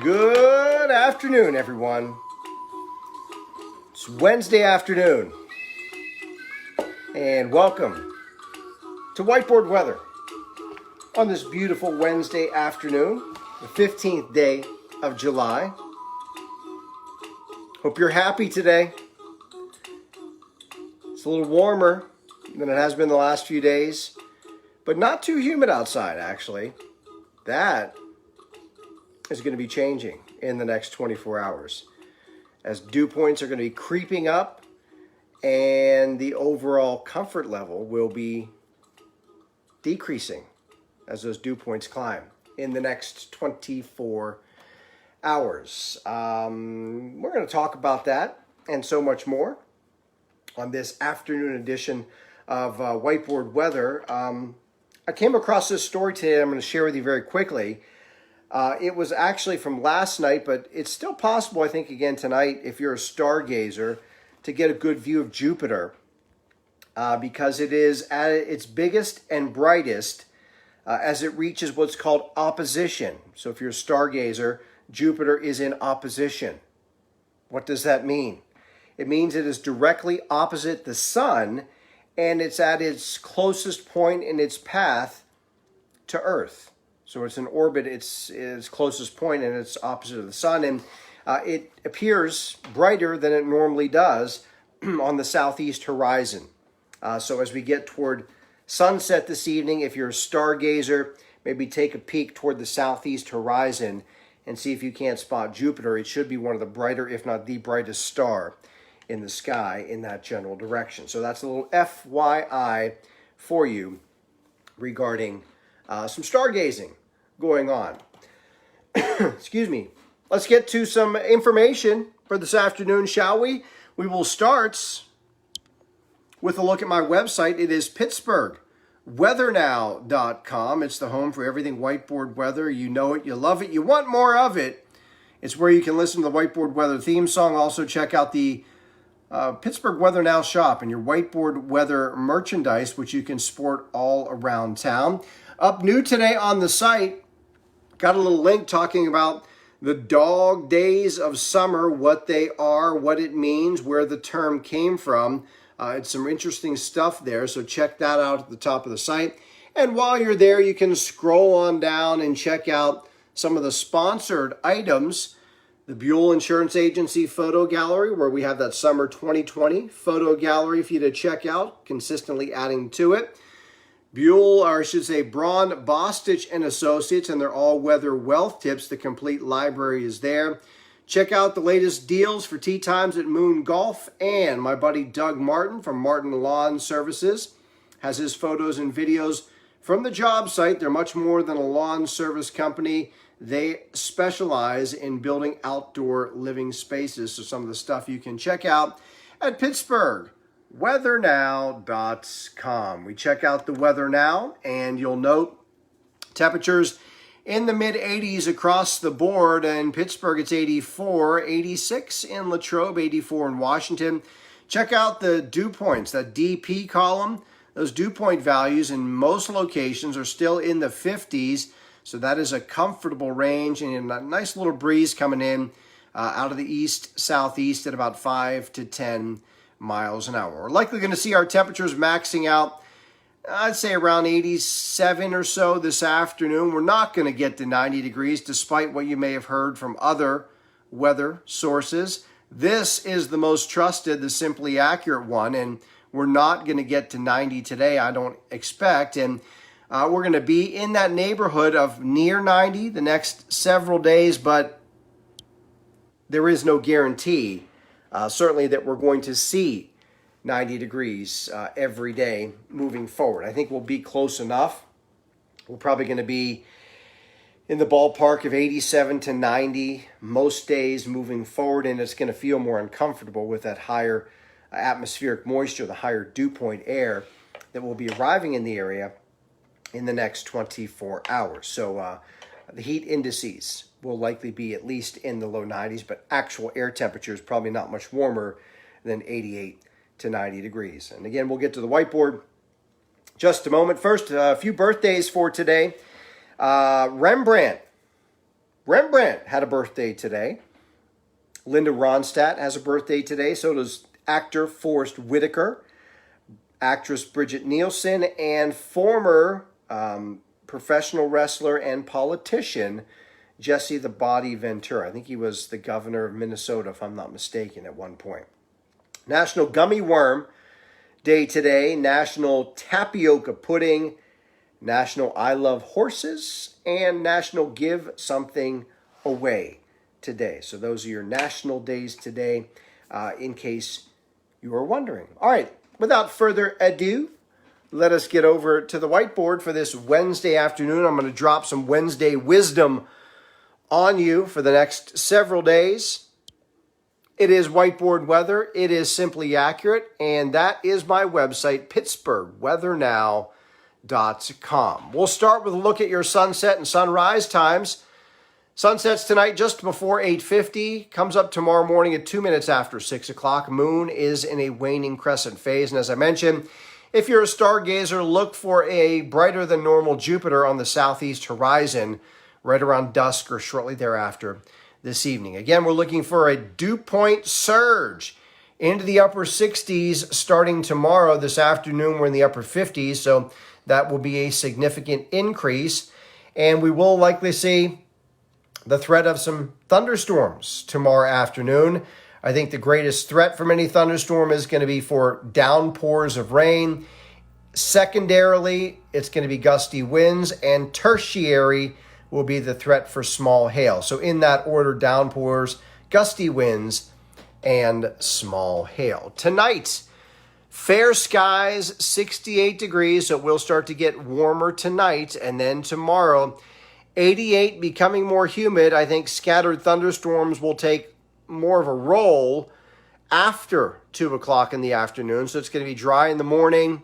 Good afternoon, everyone. It's Wednesday afternoon, and welcome to Whiteboard Weather on this beautiful Wednesday afternoon, the 15th day of July. Hope you're happy today. It's a little warmer than it has been the last few days, but not too humid outside, actually. That is going to be changing in the next 24 hours as dew points are going to be creeping up and the overall comfort level will be decreasing as those dew points climb in the next 24 hours. We're going to talk about that and so much more on this afternoon edition of Whiteboard Weather. I came across this story today I'm going to share with you very quickly. It was actually from last night, but it's still possible, I think, again tonight, if you're a stargazer, to get a good view of Jupiter because it is at its biggest and brightest as it reaches what's called opposition. So if you're a stargazer, Jupiter is in opposition. What does that mean? It means it is directly opposite the sun, and it's at its closest point in its path to Earth. So it's in orbit, it's its closest point, and it's opposite of the sun. And it appears brighter than it normally does on the southeast horizon. So as we get toward sunset this evening, if you're a stargazer, maybe take a peek toward the southeast horizon and see if you can't spot Jupiter. It should be one of the brighter, if not the brightest star in the sky in that general direction. So that's a little FYI for you regarding some stargazing going on. Excuse me. Let's get to some information for this afternoon, shall we? We will start with a look at my website. It is PittsburghWeatherNow.com. It's the home for everything whiteboard weather. You know it, you love it, you want more of it. It's where you can listen to the Whiteboard Weather theme song. Also check out the Pittsburgh Weather Now shop and your whiteboard weather merchandise, which you can sport all around town. Up new today on the site, got a little link talking about the dog days of summer, what they are, what it means, where the term came from. It's some interesting stuff there, so check that out at the top of the site. And while you're there, you can scroll on down and check out some of the sponsored items. The Buell Insurance Agency photo gallery, where we have that summer 2020 photo gallery for you to check out, consistently adding to it. Buell, or I should say Braun, Bostitch and Associates, and their all-weather wealth tips. The complete library is there. Check out the latest deals for tee times at Moon Golf, and my buddy Doug Martin from Martin Lawn Services has his photos and videos from the job site. They're much more than a lawn service company. They specialize in building outdoor living spaces. So some of the stuff you can check out at PittsburghWeatherNow.com. We check out the weather now, and you'll note temperatures in the mid-80s across the board. In Pittsburgh, it's 84, 86 in Latrobe, 84 in Washington. Check out the dew points, that DP column. Those dew point values in most locations are still in the 50s. So that is a comfortable range and a nice little breeze coming in out of the east-southeast at about 5 to 10 miles an hour. We're likely going to see our temperatures maxing out, I'd say around 87 or so this afternoon. We're not going to get to 90 degrees despite what you may have heard from other weather sources. This is the most trusted, the Simply Accurate one, and we're not going to get to 90 today, I don't expect. And we're going to be in that neighborhood of near 90 the next several days, but there is no guarantee, certainly, that we're going to see 90 degrees every day moving forward. I think we'll be close enough. We're probably going to be in the ballpark of 87 to 90 most days moving forward, and it's going to feel more uncomfortable with that higher atmospheric moisture, the higher dew point air that will be arriving in the area in the next 24 hours. So the heat indices will likely be at least in the low 90s, but actual air temperature is probably not much warmer than 88 to 90 degrees. And again, we'll get to the whiteboard just a moment. First, a few birthdays for today. Rembrandt Rembrandt had a birthday today. Linda Ronstadt has a birthday today. So does actor Forrest Whitaker, actress Bridget Nielsen, and former professional wrestler and politician Jesse the Body Ventura. I think he was the governor of Minnesota, if I'm not mistaken, at one point. National Gummy Worm Day today. National Tapioca Pudding. National I Love Horses. And National Give Something Away today. So those are your national days today, in case you are wondering. All right, without further ado, let us get over to the whiteboard for this Wednesday afternoon. I'm going to drop some Wednesday wisdom on you for the next several days. It is whiteboard weather. It is simply accurate. And that is my website, pittsburghweathernow.com. We'll start with a look at your sunset and sunrise times. Sunsets tonight just before 8:50. Comes up tomorrow morning at 2 minutes after 6 o'clock. Moon is in a waning crescent phase. And as I mentioned, if you're a stargazer, look for a brighter than normal Jupiter on the southeast horizon right around dusk or shortly thereafter this evening. Again, we're looking for a dew point surge into the upper 60s starting tomorrow. This afternoon, we're in the upper 50s, so that will be a significant increase. And we will likely see the threat of some thunderstorms tomorrow afternoon. I think the greatest threat from any thunderstorm is going to be for downpours of rain. Secondarily, it's going to be gusty winds, and tertiary will be the threat for small hail. So in that order, downpours, gusty winds, and small hail. Tonight, fair skies, 68 degrees, so it will start to get warmer tonight. And then tomorrow, 88, becoming more humid. I think scattered thunderstorms will take more of a role after 2 o'clock in the afternoon. So it's going to be dry in the morning,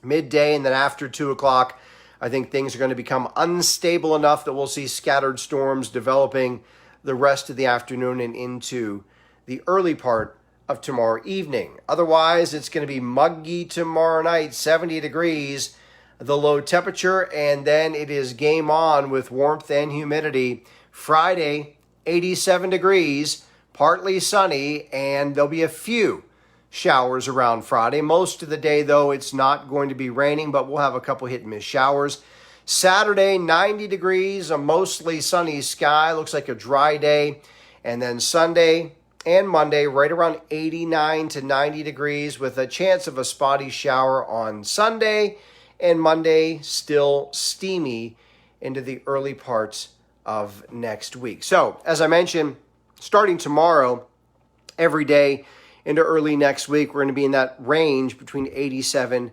midday, and then after 2 o'clock, I think things are going to become unstable enough that we'll see scattered storms developing the rest of the afternoon and into the early part of tomorrow evening. Otherwise, it's going to be muggy tomorrow night, 70 degrees, the low temperature, and then it is game on with warmth and humidity. Friday, 87 degrees, partly sunny, and there'll be a few showers around Friday. Most of the day, though, it's not going to be raining, but we'll have a couple hit and miss showers. Saturday, 90 degrees, a mostly sunny sky. Looks like a dry day. And then Sunday and Monday, right around 89 to 90 degrees with a chance of a spotty shower on Sunday. And Monday, still steamy into the early parts of next week. So, as I mentioned, starting tomorrow, every day into early next week, we're going to be in that range between 87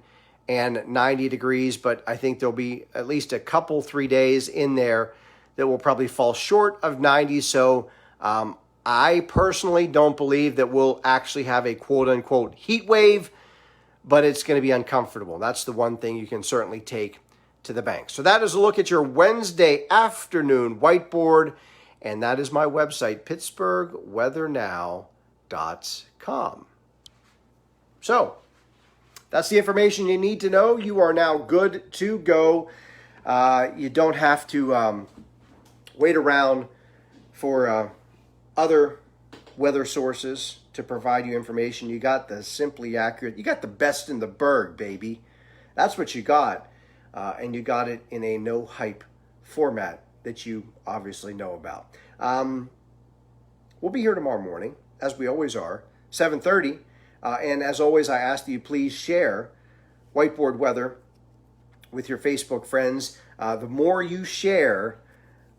and 90 degrees, but I think there'll be at least a couple, 3 days in there that will probably fall short of 90. So I personally don't believe that we'll actually have a quote-unquote heat wave, but it's going to be uncomfortable. That's the one thing you can certainly take to the bank. So that is a look at your Wednesday afternoon whiteboard, and that is my website, pittsburghweathernow.com. So that's the information you need to know. You are now good to go. You don't have to wait around for other weather sources to provide you information. You got the Simply Accurate. You got the best in the burg, baby. That's what you got. And you got it in a no-hype format that you obviously know about. We'll be here tomorrow morning, as we always are, 7:30. And as always, I ask that you please share Whiteboard Weather with your Facebook friends. The more you share,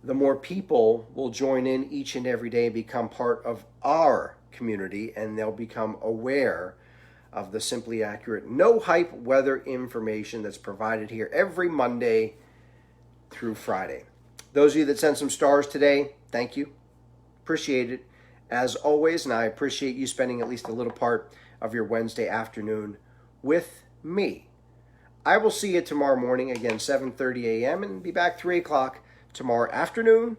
the more people will join in each and every day and become part of our community, and they'll become aware of the Simply Accurate, no-hype weather information that's provided here every Monday through Friday. Those of you that sent some stars today, thank you. Appreciate it, as always, and I appreciate you spending at least a little part of your Wednesday afternoon with me. I will see you tomorrow morning, again, 7:30 a.m., and be back 3 o'clock tomorrow afternoon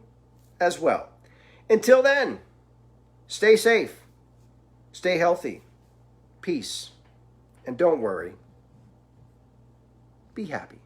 as well. Until then, stay safe, stay healthy, peace, and don't worry, be happy.